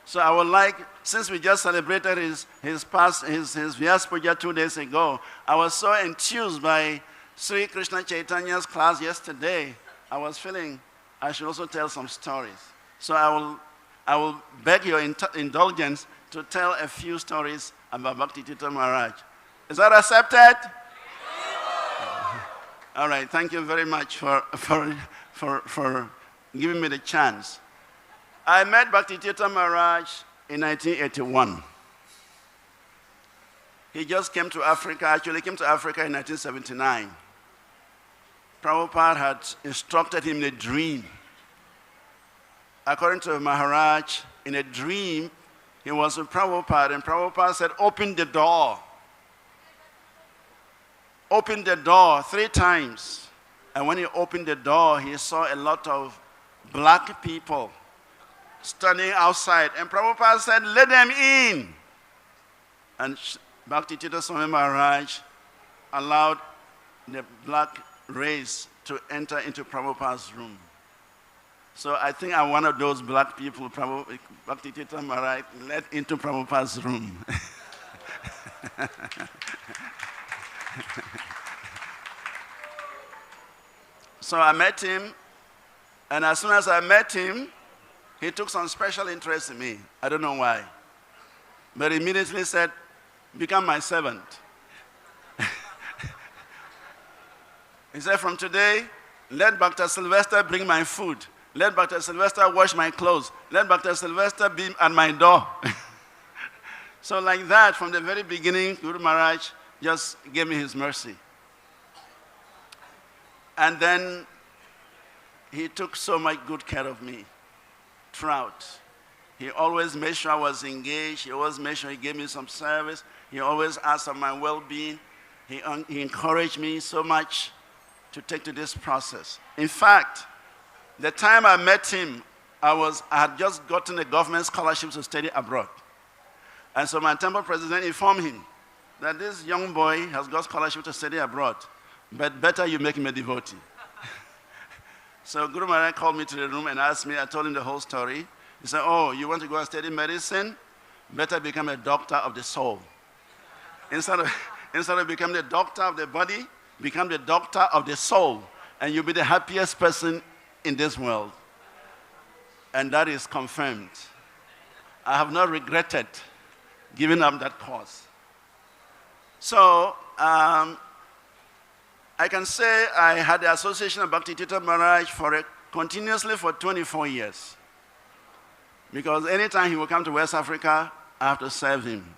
[SPEAKER 1] So I would like, since we just celebrated his Vyas Puja 2 days ago, I was so enthused by Sri Krishna Chaitanya's class yesterday, I was feeling I should also tell some stories. So I will beg your indulgence to tell a few stories about Bhakti-tirtha Maharaj. Is that accepted? All right, thank you very much for giving me the chance. I met Bhakti-tirtha Maharaj in 1981. He just came to Africa, actually came to Africa in 1979. Prabhupada had instructed him in a dream. According to Maharaj, in a dream, he was with Prabhupada, and Prabhupada said, open the door. Open the door 3 times. And when he opened the door, he saw a lot of black people standing outside. And Prabhupada said, let them in. And Bhakti-tirtha Swami Maharaj allowed the black race to enter into Prabhupada's room. So I think I'm one of those black people, probably Bhakti Tirtha Maharaj, led into Prabhupada's room. So I met him, and as soon as I met him, he took some special interest in me. I don't know why. But he immediately said, become my servant. He said, from today, let Bhakta Sylvester bring my food. Let Bhakta Sylvester wash my clothes. Let Bhakta Sylvester be at my door. So like that, from the very beginning, Guru Maharaj just gave me his mercy. And then he took so much good care of me throughout. He always made sure I was engaged. He always made sure he gave me some service. He always asked for my well-being. He encouraged me so much to take to this process. In fact, the time I met him, I had just gotten a government scholarship to study abroad. And so my temple president informed him that this young boy has got scholarship to study abroad, but better you make him a devotee. So Guru Maharaj called me to the room and asked me, I told him the whole story. He said, oh, you want to go and study medicine? Better become a doctor of the soul. Instead of becoming the doctor of the body, become the doctor of the soul, and you'll be the happiest person in this world. And that is confirmed. I have not regretted giving up that cause. So, I can say I had the association of Bhakti Tirtha Maharaj continuously for 24 years. Because anytime he would come to West Africa, I have to serve him.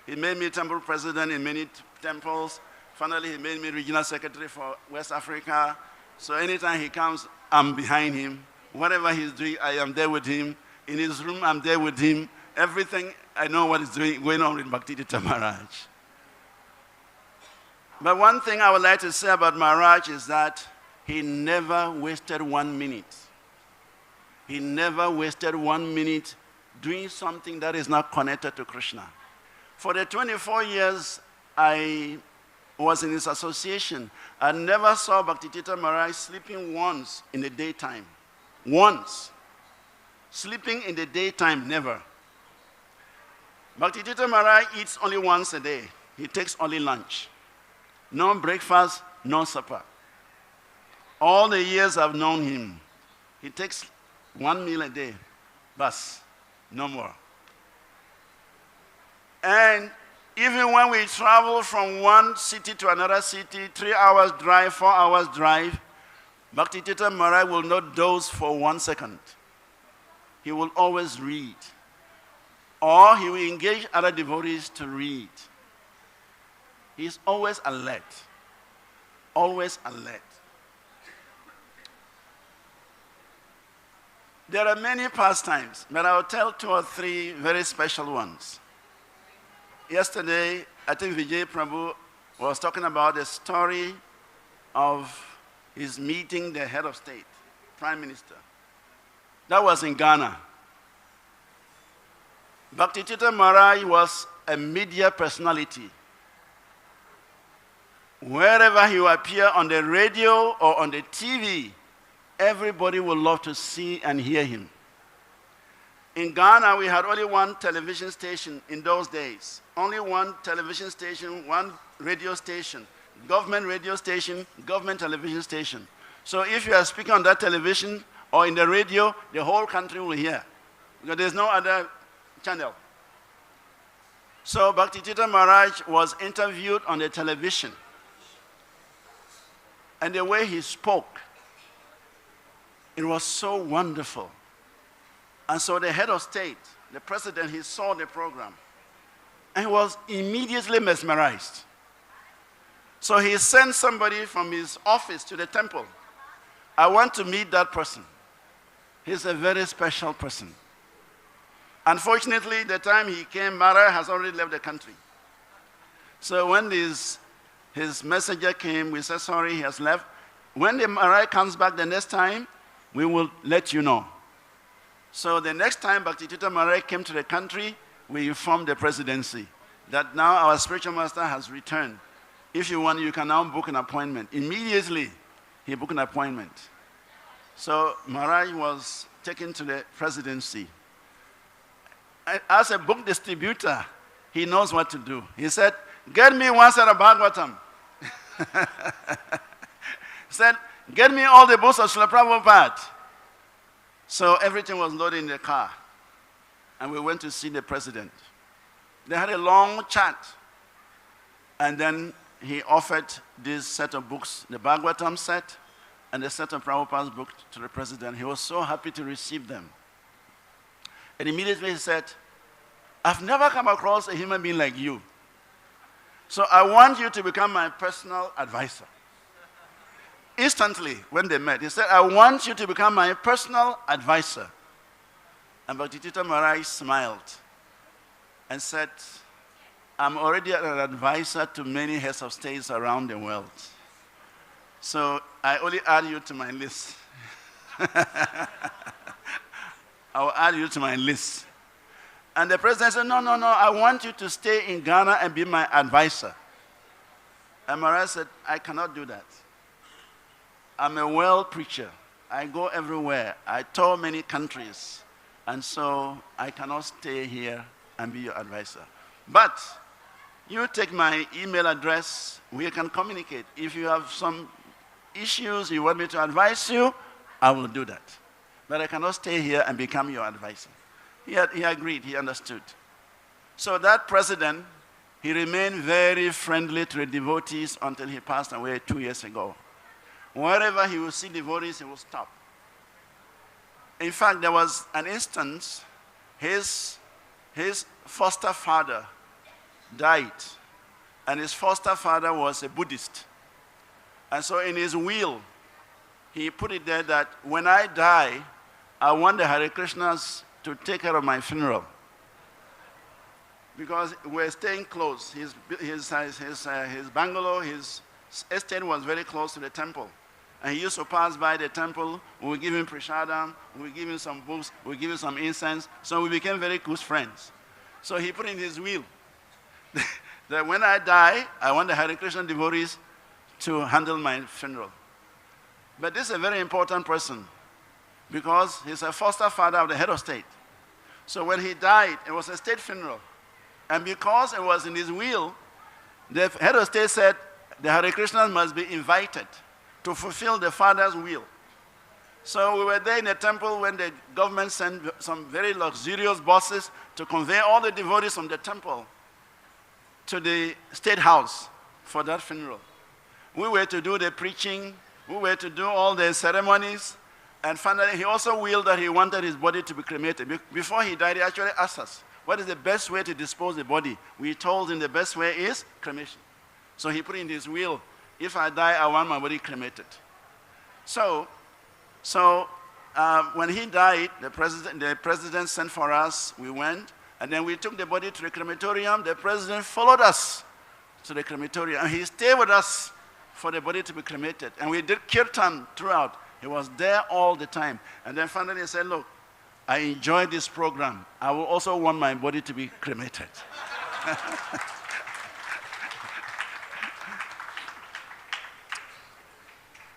[SPEAKER 1] He made me temple president in many temples. Finally, he made me regional secretary for West Africa. So anytime he comes, I'm behind him. Whatever he's doing, I am there with him. In his room, I'm there with him. Everything, I know what is going on with Bhakti Tirtha Maharaj. But one thing I would like to say about Maharaj is that he never wasted 1 minute. He never wasted 1 minute doing something that is not connected to Krishna. For the 24 years I was in his association, I never saw Bhakti Tirtha Maharaj sleeping once in the daytime. Once. Sleeping in the daytime, never. Bhakti Tirtha Maharaj eats only once a day. He takes only lunch. No breakfast, no supper. All the years I've known him, he takes 1 meal a day. Bas, no more. And even when we travel from one city to another city, 3 hours drive, 4 hours drive, Bhakti Tirtha Maharaj will not doze for 1 second. He will always read. Or he will engage other devotees to read. He's always alert. Always alert. There are many pastimes, but I'll tell 2 or 3 very special ones. Yesterday, I think Vijay Prabhu was talking about the story of his meeting the head of state, Prime Minister. That was in Ghana. Bhakti Tirtha Maharaj was a media personality. Wherever he will appear on the radio or on the TV, everybody would love to see and hear him. In Ghana, we had only one television station in those days. Only one television station, one radio station. Government radio station, government television station. So if you are speaking on that television or in the radio, the whole country will hear. Because there's no other channel. So Bhakti Tirtha Maharaj was interviewed on the television. And the way he spoke, it was so wonderful. And so the head of state, the president, he saw the program. And he was immediately mesmerized. So he sent somebody from his office to the temple. I want to meet that person. He's a very special person. Unfortunately, the time he came, Mara has already left the country. So when his messenger came, we said, sorry, he has left. When the Mara comes back the next time, we will let you know. So the next time Bhakti Tirtha Maharaj came to the country, we informed the presidency that now our spiritual master has returned. If you want, you can now book an appointment. Immediately, he booked an appointment. So Maharaj was taken to the presidency. As a book distributor, he knows what to do. He said, get me one set of Bhagavatam. He said, get me all the books of Srila Prabhupada. So everything was loaded in the car. And we went to see the president. They had a long chat. And then he offered this set of books, the Bhagavatam set, and the set of Prabhupada's book to the president. He was so happy to receive them. And immediately he said, I've never come across a human being like you. So I want you to become my personal advisor. Instantly, when they met, he said, I want you to become my personal advisor. And Bhaktivedanta Maharaj smiled and said, I'm already an advisor to many heads of states around the world. So I only add you to my list. I will add you to my list. And the president said, no, I want you to stay in Ghana and be my advisor. And Maharaj said, I cannot do that. I'm a world preacher. I go everywhere. I tour many countries. And so I cannot stay here and be your advisor. But you take my email address, we can communicate. If you have some issues you want me to advise you, I will do that. But I cannot stay here and become your advisor. He agreed, he understood. So that president, he remained very friendly to the devotees until he passed away 2 years ago. Wherever he would see devotees, he would stop. In fact, there was an instance, his foster father died, and his foster father was a Buddhist. And so in his will, he put it there that when I die, I want the Hare Krishnas to take care of my funeral. Because we're staying close. His bungalow, his estate was very close to the temple. And he used to pass by the temple. We would give him prasadam, we would give him some books, we would give him some incense. So we became very close friends. So he put in his will that when I die, I want the Hare Krishna devotees to handle my funeral. But this is a very important person because he's a foster father of the head of state. So when he died, it was a state funeral. And because it was in his will, the head of state said the Hare Krishnas must be invited to fulfill the father's will. So we were there in the temple when the government sent some very luxurious buses to convey all the devotees from the temple to the state house for that funeral. We were to do the preaching, we were to do all the ceremonies, and finally he also willed that he wanted his body to be cremated. Before he died, he actually asked us, what is the best way to dispose the body? We told him the best way is cremation. So he put in his will, if I die, I want my body cremated. So when he died, the president sent for us, we went, and then we took the body to the crematorium. The president followed us to the crematorium, and he stayed with us for the body to be cremated. And we did kirtan throughout. He was there all the time. And then finally he said, look, I enjoyed this program. I will also want my body to be cremated.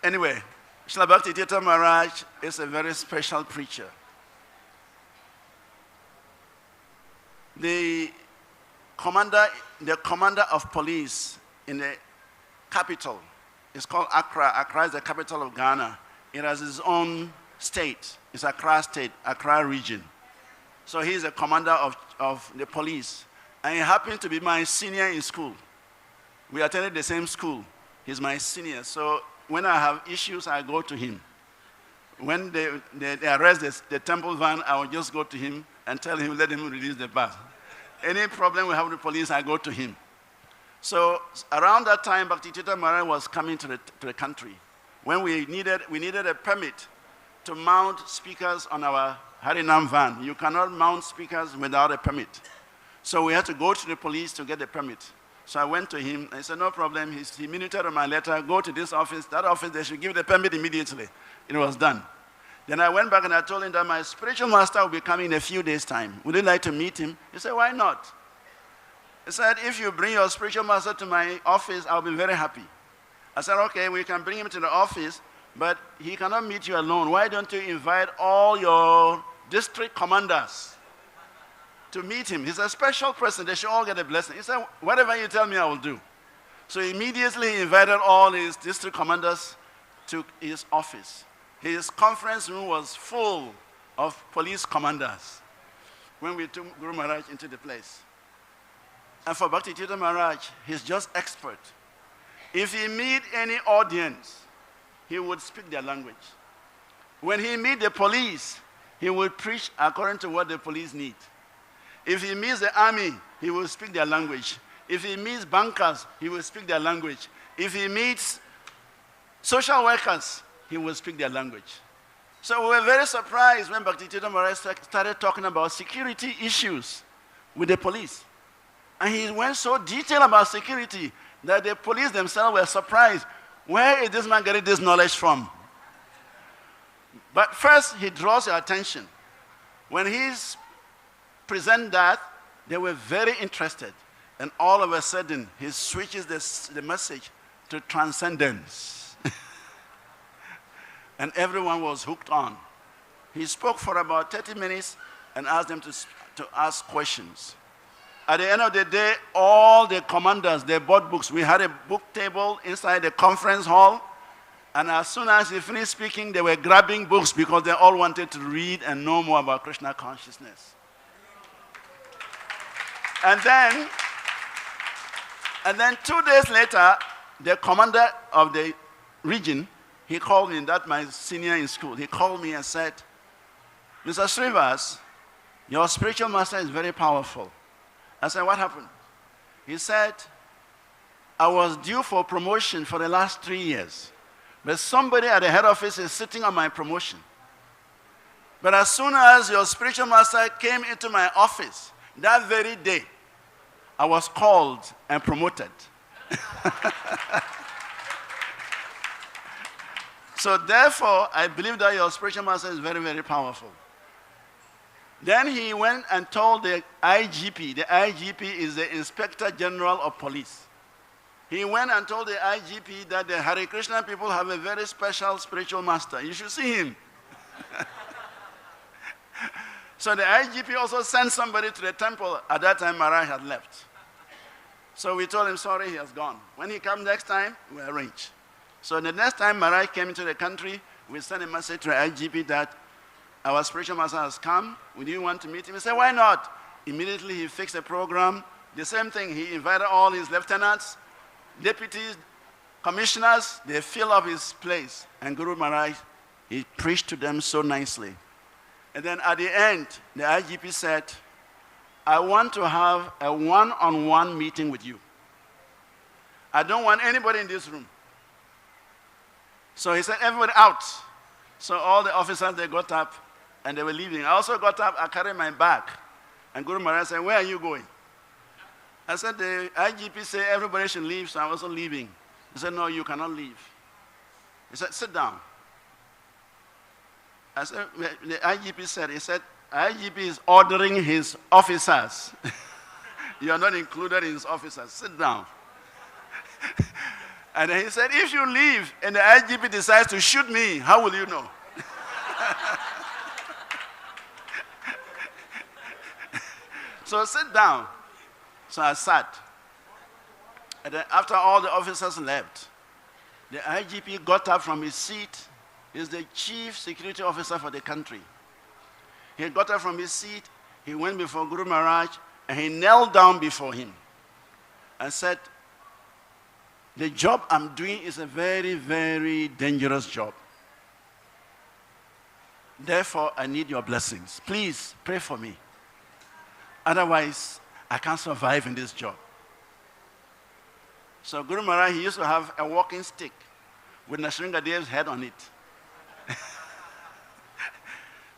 [SPEAKER 1] Anyway, Srila Bhaktivedanta Maharaj is a very special preacher. The commander of police in the capital is called Accra. Accra is the capital of Ghana. It has its own state. It's Accra State, Accra region. So he's a commander of the police. And he happened to be my senior in school. We attended the same school. He's my senior. So when I have issues, I go to him. When they arrest the temple van, I will just go to him and tell him, let him release the bus. Any problem we have with the police, I go to him. So around that time, Bhaktivedanta Maharaj was coming to the country. When we needed a permit to mount speakers on our Harinam van. You cannot mount speakers without a permit. So we had to go to the police to get the permit. So I went to him, and he said, no problem. He minuted on my letter, go to this office. That office, they should give the permit immediately. It was done. Then I went back and I told him that my spiritual master will be coming in a few days' time. Would you like to meet him? He said, why not? He said, if you bring your spiritual master to my office, I'll be very happy. I said, okay, we can bring him to the office, but he cannot meet you alone. Why don't you invite all your district commanders to meet him? He's a special person. They should all get a blessing. He said, whatever you tell me, I will do. So immediately he invited all his district commanders to his office. His conference room was full of police commanders when we took Guru Maharaj into the place. And for Bhakti Tirtha Maharaj, he's just expert. If he meet any audience, he would speak their language. When he meet the police, he would preach according to what the police need. If he meets the army, he will speak their language. If he meets bankers, he will speak their language. If he meets social workers, he will speak their language. So we were very surprised when Bhakti Tirtha Maharaj started talking about security issues with the police. And he went so detailed about security that the police themselves were surprised. Where is this man getting this knowledge from? But first, he draws your attention. When he's present that, they were very interested. And all of a sudden, he switches the message to transcendence. And everyone was hooked on. He spoke for about 30 minutes and asked them to ask questions. At the end of the day, all the commanders, they bought books. We had a book table inside the conference hall. And as soon as he finished speaking, they were grabbing books because they all wanted to read and know more about Krishna consciousness. And then 2 days later, the commander of the region, he called me, that's my senior in school. He called me and said, Mr. Srivasa, your spiritual master is very powerful. I said, what happened? He said, I was due for promotion for the last 3 years. But somebody at the head office is sitting on my promotion. But as soon as your spiritual master came into my office, that very day, I was called and promoted. So therefore, I believe that your spiritual master is very, very powerful. Then he went and told the IGP. The IGP is the Inspector General of Police. He went and told the IGP that the Hare Krishna people have a very special spiritual master. You should see him. So the IGP also sent somebody to the temple. At that time, Maharaj had left. So we told him, sorry, he has gone. When he comes next time, we arrange. So the next time Maharaj came into the country, we sent a message to the IGP that our spiritual master has come. Would you want to meet him? He said, why not? Immediately he fixed a program. The same thing, he invited all his lieutenants, deputies, commissioners. They filled up his place. And Guru Maharaj, he preached to them so nicely. And then at the end, the IGP said, I want to have a one-on-one meeting with you. I don't want anybody in this room. So he said, everybody out. So all the officers, they got up and they were leaving. I also got up, I carried my bag. And Guru Maharaj said, where are you going? I said, the IGP said everybody should leave, so I'm also leaving. He said, no, you cannot leave. He said, sit down. I said, the IGP said, IGP is ordering his officers. You are not included in his officers. Sit down. And then he said, if you leave and the IGP decides to shoot me, how will you know? So sit down. So I sat. And then after all the officers left, the IGP got up from his seat. He's the chief security officer for the country. He got up from his seat, he went before Guru Maharaj, and he knelt down before him and said, the job I'm doing is a very, very dangerous job. Therefore, I need your blessings. Please pray for me. Otherwise, I can't survive in this job. So Guru Maharaj, he used to have a walking stick with Nrsingadev's head on it.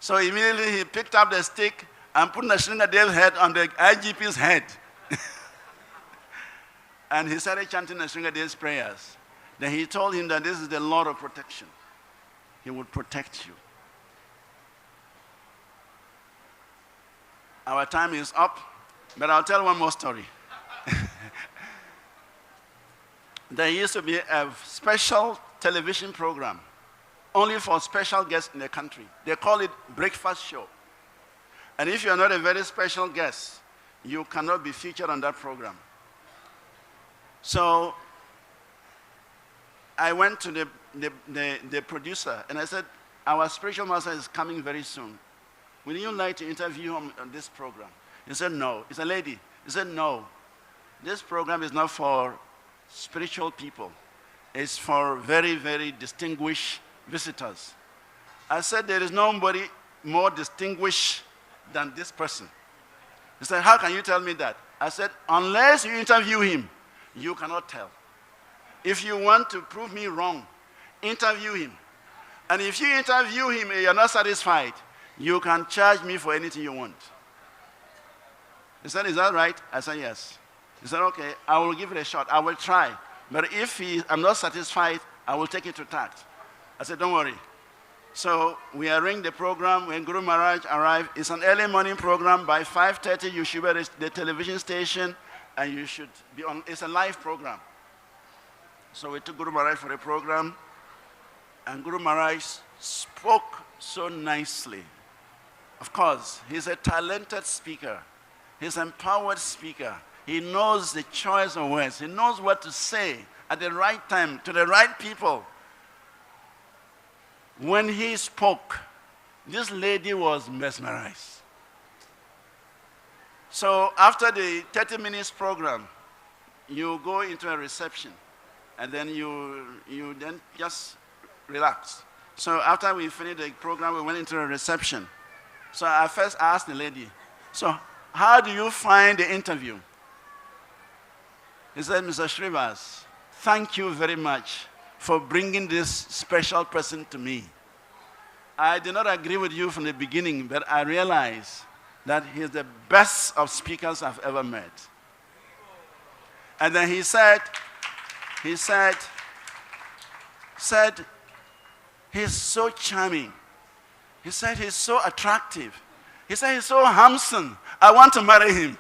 [SPEAKER 1] So immediately he picked up the stick and put Nrsingadev's head on the IGP's head. And he started chanting Nrsingadev's prayers. Then he told him that this is the Lord of protection. He would protect you. Our time is up, but I'll tell one more story. There used to be a special television program only for special guests in the country. They call it breakfast show. And if you are not a very special guest, you cannot be featured on that program. So I went to the producer and I said, our spiritual master is coming very soon. Would you like to interview him on this program? He said, no. It's a lady. He said, no. This program is not for spiritual people. It's for very, very distinguished visitors. I said, there is nobody more distinguished than this person. He said, how can you tell me that? I said, unless you interview him, you cannot tell. If you want to prove me wrong, interview him. And if you interview him and you're not satisfied, you can charge me for anything you want. He said, is that right? I said, yes. He said, okay, I will give it a shot. I will try. But if I'm not satisfied, I will take it to tax. I said, don't worry. So we arranged the program. When Guru Maharaj arrived, it's an early morning program. By 5:30, you should be at the television station, and you should be on. It's a live program. So we took Guru Maharaj for the program, and Guru Maharaj spoke so nicely. Of course, he's a talented speaker. He's an empowered speaker. He knows the choice of words. He knows what to say at the right time to the right people. When he spoke, this lady was mesmerized. So after the 30 minutes program, you go into a reception, and then you then just relax. So after we finished the program, we went into a reception. So I first asked the lady, so how do you find the interview? He said, Mr. Srivasa, thank you very much for bringing this special person to me. I did not agree with you from the beginning, but I realized that he's the best of speakers I've ever met. And then he said, he's so charming. He said he's so attractive. He said he's so handsome. I want to marry him.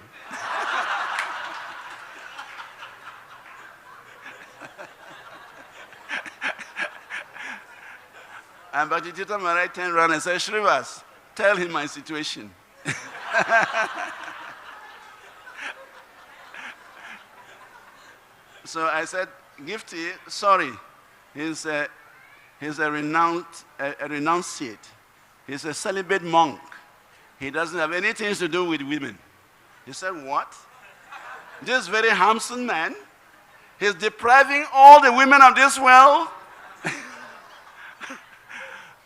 [SPEAKER 1] And Bhakti-tirtha Maharaj turned around and said, Srivasa, tell him my situation. So I said, Gifty, sorry. He's a renunciate. He's a celibate monk. He doesn't have anything to do with women. He said, what? This very handsome man, he's depriving all the women of this world?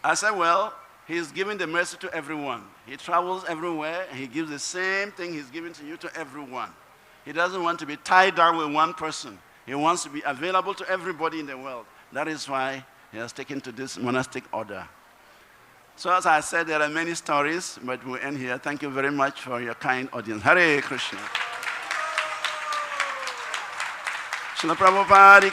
[SPEAKER 1] I said, well, he's giving the mercy to everyone. He travels everywhere, and he gives the same thing he's giving to you to everyone. He doesn't want to be tied down with one person. He wants to be available to everybody in the world. That is why he has taken to this monastic order. So as I said, there are many stories, but we'll end here. Thank you very much for your kind audience. Hare Krishna. Srila Prabhupada